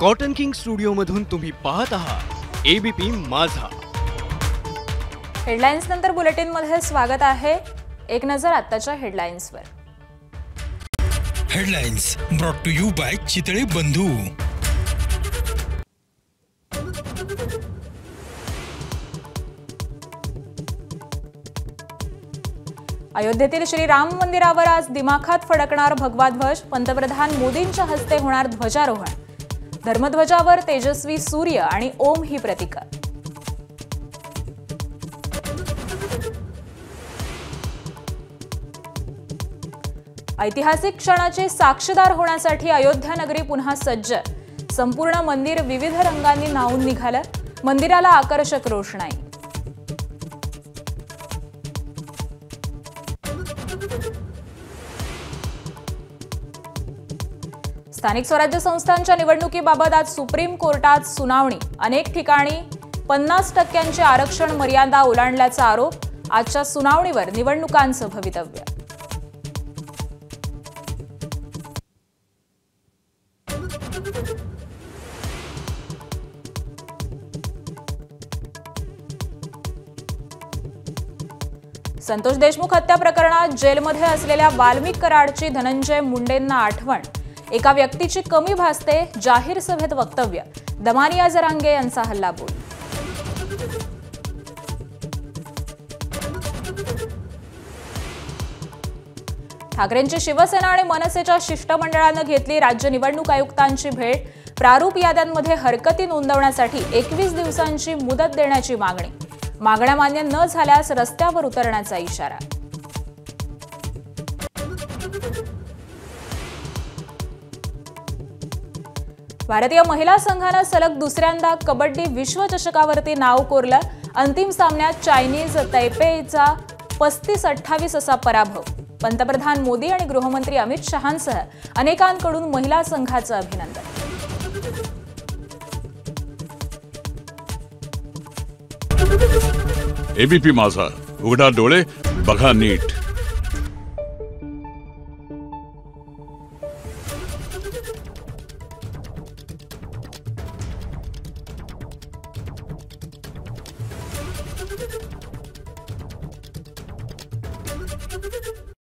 Cotton king studio मधून तुम्ही पाहत आहात एबीपी माझा। हेडलाइन्स नंतर बुलेटिन मध्ये स्वागत आहे। एक नजर आताच्या हेडलाइन्सवर। Headlines brought to you by Chitale Bandhu. अयोध्येतील श्रीराम मंदिरावर आज दिमाखात फडकणार भगवा ध्वज। पंतप्रधान मोदींच्या हस्ते होणार ध्वजारोहण। धर्मध्वजावर तेजस्वी सूर्य आणि ओम ही प्रतीक। ऐतिहासिक क्षणाचे साक्षीदार होण्यासाठी अयोध्या नगरी पुन्हा सज्ज। संपूर्ण मंदिर विविध रंगांनी न्हाऊन निघालं। मंदिराला आकर्षक रोषणाई। स्थानिक स्वराज्य संस्थांच्या निवडणुकीबाबत आज सुप्रीम कोर्टात सुनावणी। अनेक ठिकाणी 50% आरक्षण मर्यादा ओलांडल्याचा आरोप। आजच्या सुनावणीवर निवडणुकांचं भवितव्य। संतोष देशमुख हत्या प्रकरणात जेलमध्ये असलेल्या वाल्मिक कराडची धनंजय मुंडेंना आठवण। एका व्यक्तीची कमी भासते। जाहीर सभेत वक्तव्य। दमानिया जरांगे यांचा हल्लाबोल। ठाकरेंची शिवसेना आणि मनसेच्या शिष्टमंडळानं घेतली राज्य निवडणूक आयुक्तांची भेट। प्रारूप याद्यांमध्ये हरकती नोंदवण्यासाठी 21 दिवसांची मुदत देण्याची मागणी। मागण्या मान्य न झाल्यास रस्त्यावर उतरण्याचा इशारा। भारतीय महिला संघानं सलग दुसऱ्यांदा कबड्डी विश्वचषकावरती नाव कोरलं। अंतिम सामन्यात चायनीज तैपेईचा 35-28 असा पराभव। पंतप्रधान मोदी आणि गृहमंत्री अमित शहांसह अनेकांकडून महिला संघाचं अभिनंदन। एबीपी माझा, उघडा डोळे बघा नीट।